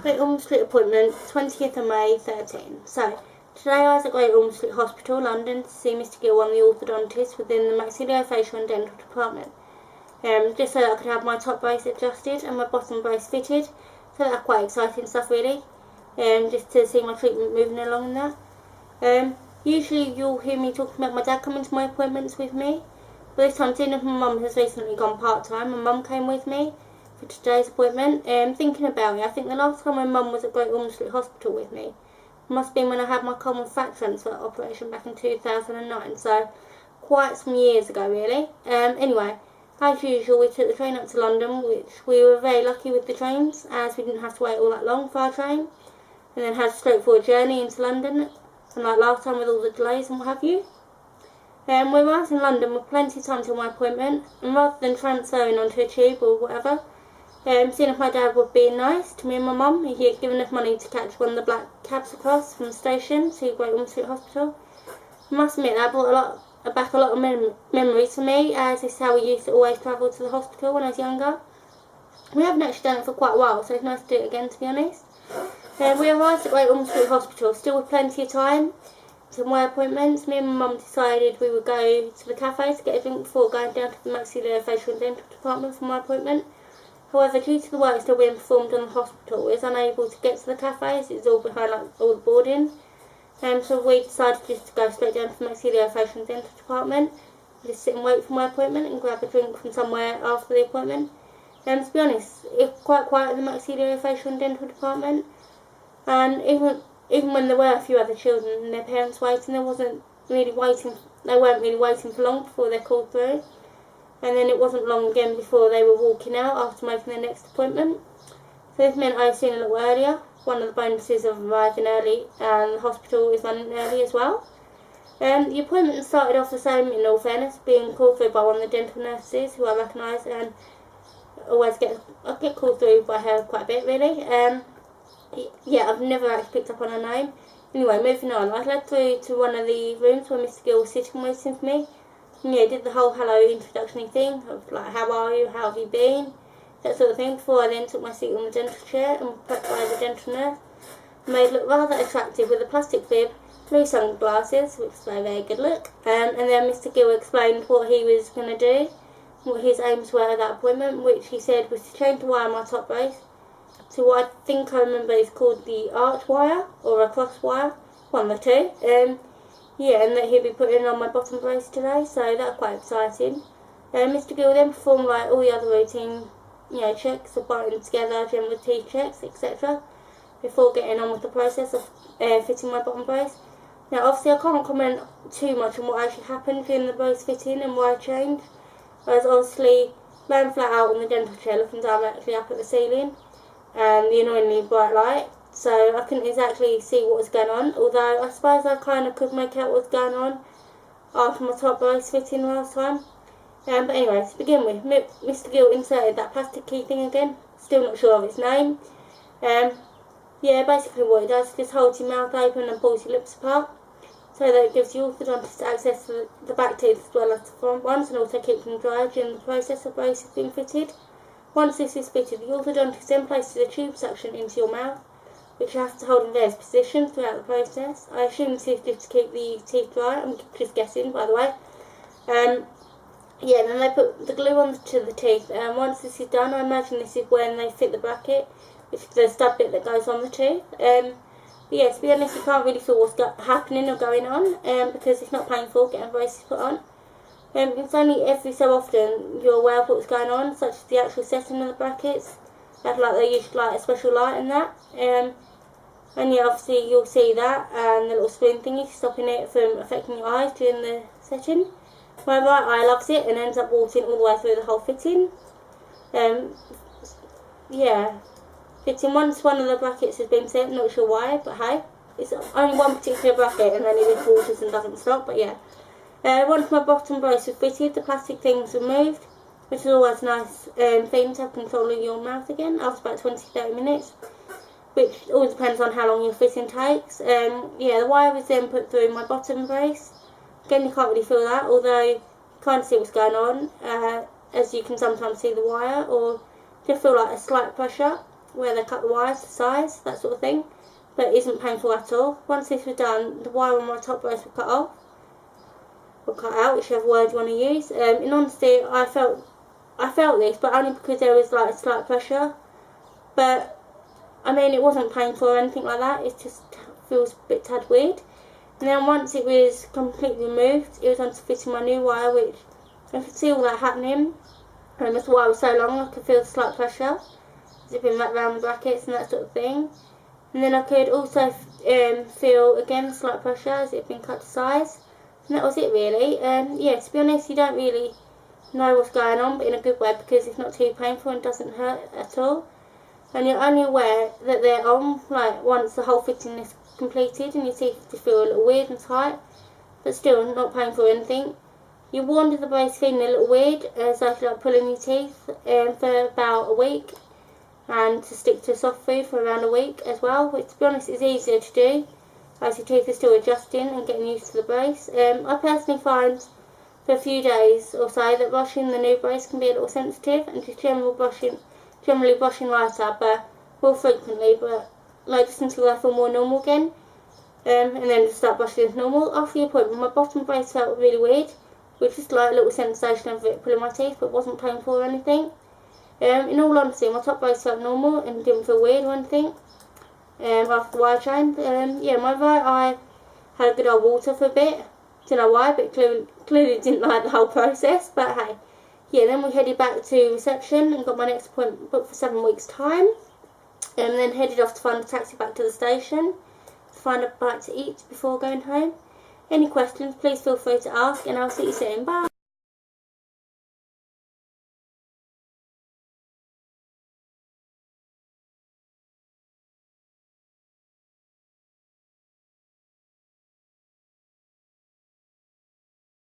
Great Ormond Street appointment, 20th of May, 13. So, today I was at Great Ormond Street Hospital, London, to see Mr Gill, one of the orthodontist within the maxillofacial and dental department. Just so that I could have my top brace adjusted and my bottom brace fitted. So that's quite exciting stuff, really. Just to see my treatment moving along in that. Usually you'll hear me talking about my dad coming to my appointments with me. But this time, seeing if my mum has recently gone part-time, my mum came with me for today's appointment. Thinking about it, I think the last time my mum was at Great Ormond Street Hospital with me must have been when I had my common fat transfer operation back in 2009, so quite some years ago, really. Anyway, as usual, we took the train up to London, which we were very lucky with the trains, as we didn't have to wait all that long for our train, and then had a straightforward journey into London, unlike last time with all the delays and what have you. We arrived in London with plenty of time till my appointment, and rather than transferring onto a tube or whatever, seeing if my dad was being nice to me and my mum, he had given us money to catch one of the black cabs across from the station to Great Ormond Street Hospital. I must admit that brought back a lot of memories for me, as this is how we used to always travel to the hospital when I was younger. We haven't actually done it for quite a while, so it's nice to do it again, to be honest. We arrived at Great Ormond Street Hospital, still with plenty of time to my appointments. Me and my mum decided we would go to the cafe to get a drink before going down to the maxillofacial and dental department for my appointment. However, due to the work still being performed on the hospital, we was unable to get to the cafe, as it's all behind all the boarding. So we decided just to go straight down to the maxillofacial and dental department, just sit and wait for my appointment and grab a drink from somewhere after the appointment. To be honest, it's quite quiet in the maxillofacial and dental department, and even when there were a few other children and their parents waiting, they weren't really waiting for long before they're called through. And then it wasn't long again before they were walking out after making their next appointment. So this meant I was seen a little earlier, one of the bonuses of arriving early, and the hospital is running early as well. The appointment started off the same, in all fairness, being called through by one of the dental nurses who I recognise, and I get called through by her quite a bit, really. Yeah, I've never actually picked up on her name. Anyway, moving on, I was led through to one of the rooms where Mr Gill was sitting waiting for me. Yeah, did the whole hello introductory thing of like, how are you, how have you been, that sort of thing, before I then took my seat on the dental chair and was prepped by the dental nurse. Made look rather attractive with a plastic bib, blue sunglasses, which was a very good look, and then Mr Gill explained what he was going to do, what his aims were at that appointment, which he said was to change the wire on my top brace to what I think I remember is called the arch wire, or a cross wire, one of the two. Yeah, and that he'll be putting on my bottom brace today, so that's quite exciting. Mr Gill then performed like all the other routine, checks of biting together, general teeth checks, etc. before getting on with the process of fitting my bottom brace. Now, obviously, I can't comment too much on what actually happened during the brace fitting and why I changed. I was obviously laying flat out on the dental chair, looking directly up at the ceiling, and the annoyingly bright light. So I couldn't exactly see what was going on, although I suppose I kind of could make out what was going on after my top brace fitting last time. But anyway, to begin with, Mr Gill inserted that plastic key thing again, still not sure of its name. Yeah, basically what it does is just holds your mouth open and pulls your lips apart, so that it gives the orthodontist access to the back teeth as well as the front ones, and also keeps them dry during the process of braces being fitted. Once this is fitted, the orthodontist then places a tube suction into your mouth, which you have to hold in various positions throughout the process. I assume this is just to keep the teeth dry. I'm just guessing, by the way. Yeah, then they put the glue onto the teeth, and once this is done, I imagine this is when they fit the bracket, which is the stud bit that goes on the tooth. But yeah, to be honest, you can't really feel what's happening or going on, because it's not painful getting braces put on. It's only every so often you're aware of what's going on, such as the actual setting of the brackets. They use like a special light and that. And yeah, obviously you'll see that, and the little spoon thingy stopping it from affecting your eyes during the setting. My right eye loves it and ends up watering all the way through the whole fitting. Yeah, fitting once one of the brackets has been set, not sure why, but hey, it's only one particular bracket and then it just waters and doesn't stop, but yeah. Once my bottom brace was fitted, the plastic thing was removed, which is always a nice thing to have control of your mouth again after about 20-30 minutes. Which all depends on how long your fitting takes. Yeah, the wire was then put through my bottom brace. Again, you can't really feel that, although you can't see what's going on, as you can sometimes see the wire, or just feel like a slight pressure. where they cut the wires to size, that sort of thing, but it isn't painful at all. Once this was done, the wire on my top brace was cut off, or cut out, whichever word you want to use. In honesty, I felt this, but only because there was like slight pressure. But I mean, it wasn't painful or anything like that. It just feels a bit tad weird. And then once it was completely removed, it was on to fitting my new wire, which I could see all that happening. And the wire was so long, I could feel the slight pressure zipping back around the brackets and that sort of thing. And then I could also feel again slight pressure as it had been cut to size. And that was it really. Yeah, to be honest, you don't really know what's going on, but in a good way, because it's not too painful and doesn't hurt at all. And you're only aware that they're on like once the whole fitting is completed, and your teeth just feel a little weird and tight, but still not painful or anything. You're warned of the brace feeling a little weird, as I feel like pulling your teeth for about a week, and to stick to soft food for around a week as well, which to be honest is easier to do as your teeth are still adjusting and getting used to the brace. I personally find for a few days or so that brushing the new brace can be a little sensitive, and just generally brushing lighter, but more frequently, but like just until I feel more normal again, and then just start brushing as normal. After the appointment, my bottom brace felt really weird, with just like a little sensation of it pulling my teeth, but wasn't painful or anything. In all honesty, my top brace felt normal and didn't feel weird or anything after the wire change. Yeah, my right eye had a good old water for a bit. Don't know why, but clearly didn't like the whole process, but hey. Yeah, then we headed back to reception and got my next appointment booked for 7 weeks' time. And then headed off to find a taxi back to the station to find a bite to eat before going home. Any questions, please feel free to ask, and I'll see you soon. Bye.